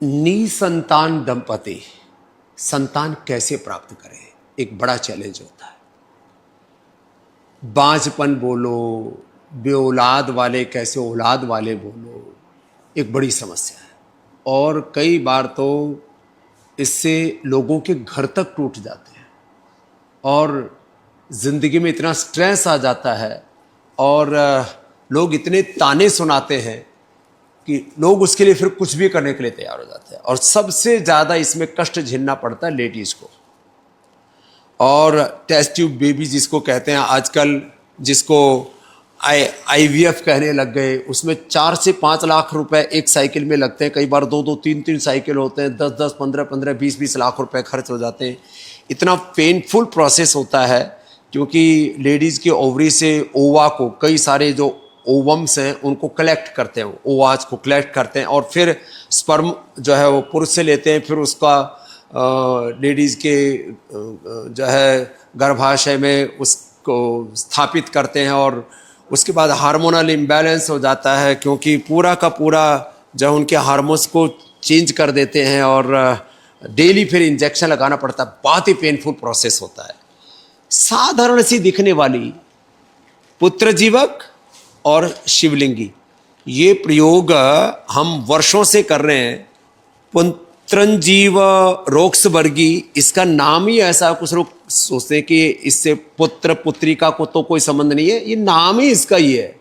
निसंतान दंपति संतान कैसे प्राप्त करें, एक बड़ा चैलेंज होता है। बांझपन बोलो, बेऔलाद वाले कैसे औलाद वाले बोलो, एक बड़ी समस्या है। और कई बार तो इससे लोगों के घर तक टूट जाते हैं और ज़िंदगी में इतना स्ट्रेस आ जाता है और लोग इतने ताने सुनाते हैं कि लोग उसके लिए फिर कुछ भी करने के लिए तैयार हो जाते हैं। और सबसे ज़्यादा इसमें कष्ट झेलना पड़ता है लेडीज़ को। और टेस्ट ट्यूब बेबी जिसको कहते हैं आजकल, जिसको IVF कहने लग गए, उसमें 4 से 5 लाख रुपए एक साइकिल में लगते हैं। कई बार 2-2, 3-3 साइकिल होते हैं, 10-10, 15-15, 20-20 लाख रुपए खर्च हो जाते हैं। इतना पेनफुल प्रोसेस होता है क्योंकि लेडीज़ के ओवरी से ओवा को, कई सारे जो ओवम्स हैं उनको कलेक्ट करते हैं, ओवाज को कलेक्ट करते हैं और फिर स्पर्म जो है वो पुरुष से लेते हैं, फिर उसका लेडीज़ के जो है गर्भाशय में उसको स्थापित करते हैं। और उसके बाद हार्मोनल इम्बैलेंस हो जाता है क्योंकि पूरा का पूरा जो उनके हार्मोन्स को चेंज कर देते हैं और डेली फिर इंजेक्शन लगाना पड़ता है। बहुत ही पेनफुल प्रोसेस होता है। साधारण सी दिखने वाली पुत्रजीवक और शिवलिंगी, ये प्रयोग हम वर्षों से कर रहे हैं। पुत्रंजीव रोक्सबर्गी, इसका नाम ही ऐसा, कुछ लोग सोचते हैं कि इससे पुत्र पुत्रिका को तो कोई संबंध नहीं है, ये नाम ही इसका ही है।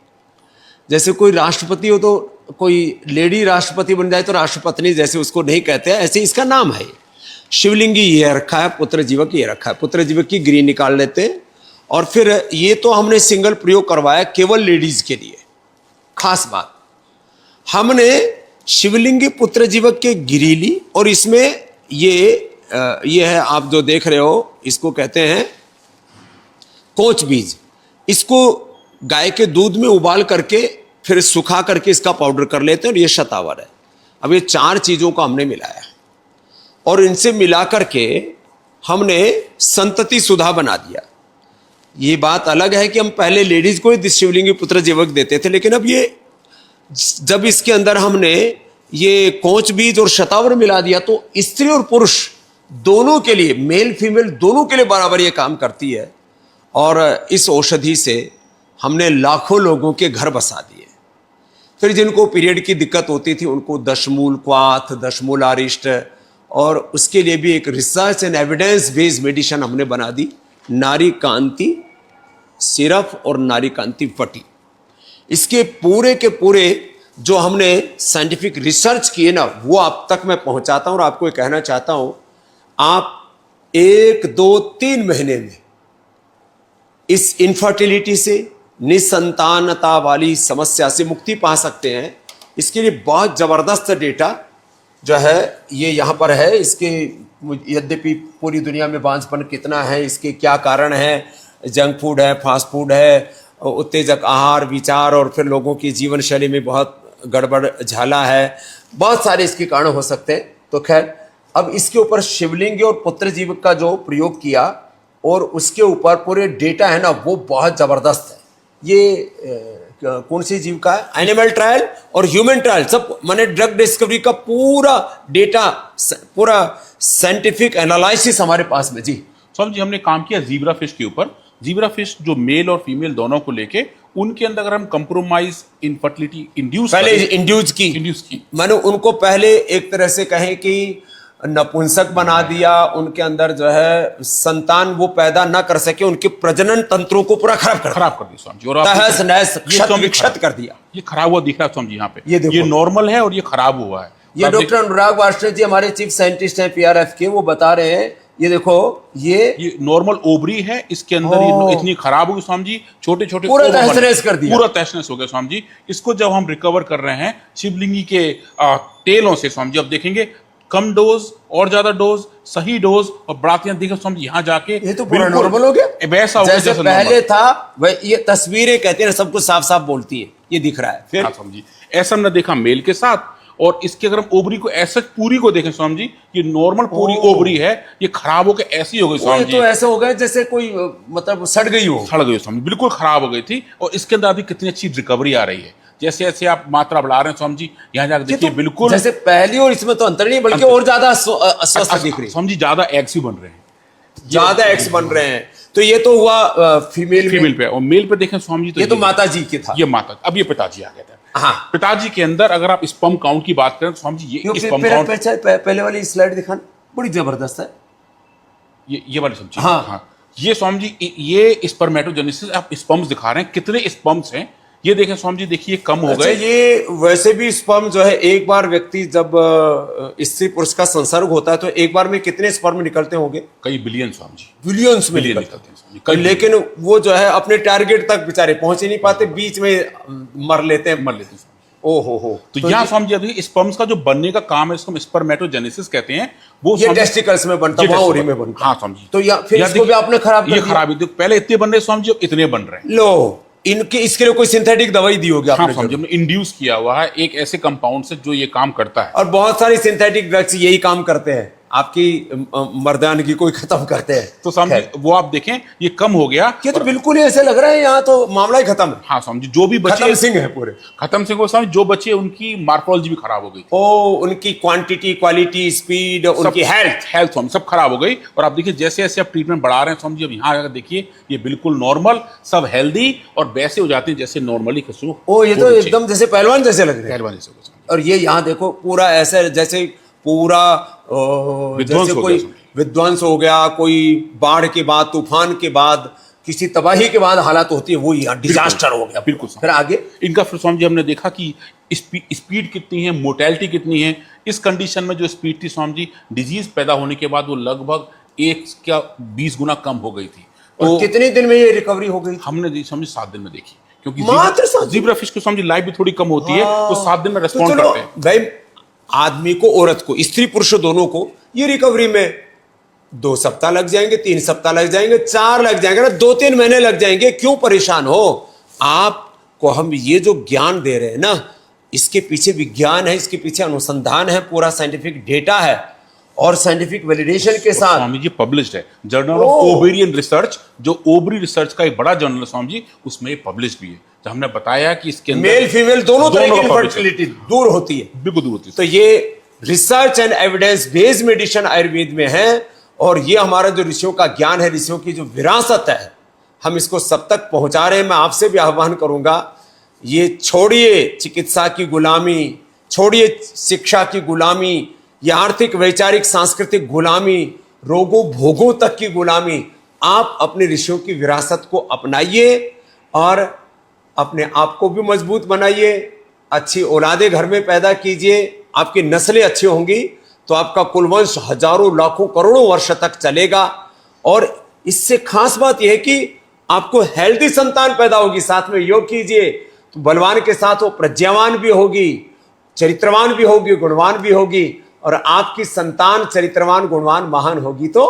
जैसे कोई राष्ट्रपति हो तो कोई लेडी राष्ट्रपति बन जाए तो राष्ट्रपत्नी जैसे उसको नहीं कहते हैं, ऐसे इसका नाम है। शिवलिंगी ये रखा है, पुत्रजीवक ये रखा है। पुत्रजीवक की ग्री निकाल लेते हैं और फिर ये तो हमने सिंगल प्रयोग करवाया केवल लेडीज के लिए। खास बात, हमने शिवलिंगी पुत्रजीवक के गिरी ली और इसमें ये है, आप जो देख रहे हो इसको कहते हैं कोच बीज। इसको गाय के दूध में उबाल करके फिर सुखा करके इसका पाउडर कर लेते हैं और ये शतावर है। अब ये 4 चीजों को हमने मिलाया और इनसे मिला करके हमने संतति सुधा बना दिया। ये बात अलग है कि हम पहले लेडीज को ही शिवलिंगी पुत्रजीवक देते थे, लेकिन अब ये जब इसके अंदर हमने ये कोच बीज और शतावर मिला दिया तो स्त्री और पुरुष दोनों के लिए, मेल फीमेल दोनों के लिए बराबर ये काम करती है। और इस औषधि से हमने लाखों लोगों के घर बसा दिए। फिर जिनको पीरियड की दिक्कत होती थी उनको दशमूल क्वाथ, दशमूल आरिष्ट, और उसके लिए भी एक research and evidence based medicine हमने बना दी, नारी कांति सिरप और नारी कांति फटी। इसके पूरे के पूरे जो हमने साइंटिफिक रिसर्च किए ना, वो आप तक मैं पहुंचाता हूं और आपको ये कहना चाहता हूं, आप 1, 2, 3 महीने में इस इनफर्टिलिटी से, निसंतानता वाली समस्या से मुक्ति पा सकते हैं। इसके लिए बहुत जबरदस्त डेटा जो है ये यहाँ पर है। इसके यद्यपि पूरी दुनिया में बांझपन कितना है, इसके क्या कारण है, जंक फूड है, फास्ट फूड है, उत्तेजक आहार विचार और फिर लोगों की जीवन शैली में बहुत गड़बड़ झाला है, बहुत सारे इसके कारण हो सकते हैं। तो खैर, अब इसके ऊपर शिवलिंगी और पुत्रजीवक का जो प्रयोग किया और उसके ऊपर पूरे डेटा है ना, वो बहुत ज़बरदस्त है। ये कौन सी जीव का है, एनिमल ट्रायल और ह्यूमन ट्रायल, सब माने ड्रग डिस्कवरी का पूरा डेटा, पूरा साइंटिफिक एनालिसिस हमारे पास में। जी स्वामी जी, हमने काम किया जीब्रा फिश के ऊपर। जीब्रा फिश जो मेल और फीमेल दोनों को लेके उनके अंदर अगर हम कंप्रोमाइज इनफर्टिलिटी इंड्यूस की मानो उनको पहले एक तरह से कहें कि नपुंसक बना दिया, उनके अंदर जो है संतान वो पैदा ना कर सके, उनके प्रजनन तंत्रों को पूरा खराब कर दिया स्वामी जी, और तहस नहस क्षत कर दिया। ये खराब हुआ दिख रहा है स्वामी जी यहाँ पे, ये नॉर्मल है और ये खराब हुआ है। ये डॉक्टर अनुराग वार्ष्णेय जी हमारे चीफ साइंटिस्ट हैं PRF के, वो बता रहे हैं। ये देखो, ये नॉर्मल ओवरी है, इसके अंदर ये इतनी खराब होगी स्वामी जी, छोटे छोटे पूरा तहस कर दिया, पूरा तहस हो गया स्वामी जी। इसको जब हम रिकवर कर रहे हैं शिवलिंगी के तेलों से स्वामी जी, अब देखेंगे कम डोज और ज्यादा डोज, सही डोज और बरातियां दिखे स्वामी जी, यहाँ जाके ये तो पूरा नॉर्मल हो गया, वैसा हो गया जैसे पहले था। वह ये तस्वीरें कहते हैं सब कुछ साफ साफ बोलती है, ये दिख रहा है। फिर स्वामी जी ऐसा हमने देखा मेल के साथ, और इसके अगर हम ओवरी को ऐसा पूरी को देखें स्वामी जी, ये नॉर्मल पूरी ओवरी है, ये खराब होकर ऐसी हो गई स्वामी जी, तो ऐसा हो गया जैसे कोई मतलब सड़ गई हो स्वामी, बिल्कुल खराब हो गई थी। और इसके अंदर अभी कितनी अच्छी रिकवरी आ रही है। जैसे जैसे आप मात्रा बढ़ा रहे हैं स्वामी जी, यहाँ जाकर देखिए बिल्कुल जैसे पहली और इसमें तो अंतर नहीं, बल्कि और ज्यादा स्वस्थ दिख रही है। स्वामी जी ज्यादा एग्स भी बन रहे हैं, ज्यादा एक्स बन रहे हैं। तो ये तो हुआ फीमेल पे, और मेल पे देखें स्वामी जी तो ये तो माता जी के था, ये माता। अब ये पिताजी आ गया था। हाँ, पिताजी के अंदर अगर आप स्पर्म काउंट की बात करें तो स्वामी जी ये स्पर्म काउंट पहले वाली स्लाइड दिखाना, बड़ी जबरदस्त है ये वाली समझी। हाँ। ये स्वामी जी ये स्पर्मेटोजेनेसिस, आप स्पर्म्स दिखा रहे हैं, कितने स्पर्म्स हैं ये देखें स्वामी जी, देखिए कम हो गए। ये वैसे भी स्पर्म जो है, एक बार व्यक्ति जब स्त्री पुरुष का संसर्ग होता है तो एक बार में कितने स्पर्म निकलते होंगे? कई बिलियन स्वामी जी, बिलियंस में बिलियन निकलते हैं स्वामी जी। लेकिन वो जो है अपने टारगेट तक बेचारे पहुंच ही नहीं पाते, बीच में मर लेते हैं। ओहो। तो यहाँ स्वामी जी अभी स्पर्म्स का जो बनने का काम है, इसको स्पर्मेटोजेनेसिस कहते हैं, वो ये टेस्टिकल्स में बनता है, ओरी में बनता है। हाँ स्वामी जी। तो फिर इसको भी आपने खराब कर ये दिया। खराब है, पहले इतने बन रहे स्वामी जी, अब इतने बन रहे हैं। लो, इनके इसके लिए कोई सिंथेटिक दवाई दी होगी आपने? हाँ स्वामी जी, हमने इंड्यूस किया हुआ है एक ऐसे कंपाउंड से जो ये काम करता है। और बहुत सारी सिंथेटिक ड्रग्स यही काम करते हैं, आपकी मर्दानगी को खत्म करते हैं। तो स्वामी जी वो आप देखें ये कम हो गया। ये तो बिल्कुल ही ऐसे लग रहा है यहाँ तो मामला ही खत्म है। हाँ स्वामी जी, जो भी बचे खत्म सिंह है पूरे, खत्म सिंह स्वामी, जो बचे उनकी मार्फोलॉजी भी खराब हो गई। उनकी क्वांटिटी, क्वालिटी, स्पीड, उनकी हेल्थ स्वामी सब खराब हो गई। और आप देखिए जैसे जैसे आप ट्रीटमेंट बढ़ा रहे हैं स्वामी जी, अब यहाँ देखिए ये बिल्कुल नॉर्मल, सब हेल्दी और वैसे हो जाते हैं जैसे नॉर्मली खुशबू। ये तो एकदम जैसे पहलवान जैसे लग रहे हैं। पहलवान जैसे। और ये यहाँ देखो पूरा ऐसा जैसे पूरा जैसे कोई विध्वंस हो गया, कोई बाढ़ के बाद, तूफान के बाद, किसी तबाही के बाद हालात होती है, वो यहाँ डिजास्टर हो गया बिल्कुल। फिर आगे इनका फिर स्वामी जी हमने देखा कि स्पीड कितनी है, मोर्टेलिटी कितनी है। इस कंडीशन में जो स्पीड थी स्वामी जी, डिजीज पैदा होने के बाद वो लगभग 1 गुना कम हो गई थी। तो कितने दिन में ये रिकवरी हो गई? हमने समझी 7 दिन में देखी, क्योंकि मात्र ज़ीब्रा फिश को समझी लाइफ भी थोड़ी कम होती है, तो 7 दिन में रेस्पॉन्ड करते हैं। भाई आदमी को, औरत को, स्त्री पुरुष दोनों को ये रिकवरी में 2 सप्ताह लग जाएंगे, 3 सप्ताह लग जाएंगे, 4 लग जाएंगे ना, 2-3 महीने लग जाएंगे। क्यों परेशान हो? आपको हम ये जो ज्ञान दे रहे हैं ना, इसके पीछे विज्ञान है, इसके पीछे अनुसंधान है, पूरा साइंटिफिक डेटा है और साइंटिफिक वैलिडेशन के साथ। स्वामी जी पब्लिश्ड है जर्नल ऑफ ओवेरियन रिसर्च, जो ओवरी रिसर्च का एक बड़ा जर्नल है स्वामी जी, उसमें ये पब्लिश्ड भी है। तो हमने बताया कि इसके अंदर मेल फीमेल दोनों तरह की इनफर्टिलिटी दूर होती है, बिल्कुल दूर होती है। तो ये research and evidence based medicine Ayurveda में है। और ये हमारा जो ऋषियों का ज्ञान है, ऋषियों की जो विरासत है, हम इसको सब तक पहुंचा रहे हैं। मैं आपसे भी आह्वान करूंगा, ये छोड़िए चिकित्सा की गुलामी, छोड़िए शिक्षा की गुलामी, या आर्थिक, वैचारिक, सांस्कृतिक गुलामी, रोगों भोगों तक की गुलामी। आप अपने ऋषियों की विरासत को अपनाइए और अपने आप को भी मजबूत बनाइए, अच्छी औलादे घर में पैदा कीजिए। आपकी नस्लें अच्छी होंगी तो आपका कुलवंश हजारों, लाखों, करोड़ों वर्ष तक चलेगा। और इससे खास बात यह है कि आपको हेल्दी संतान पैदा होगी। साथ में योग कीजिए तो बलवान के साथ वो प्रज्ञावान भी होगी, चरित्रवान भी होगी, गुणवान भी होगी। और आपकी संतान चरित्रवान, गुणवान, महान होगी तो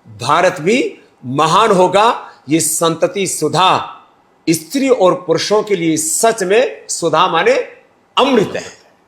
भारत भी महान होगा। ये संतति सुधा स्त्री और पुरुषों के लिए सच में सुधा माने अमृत है।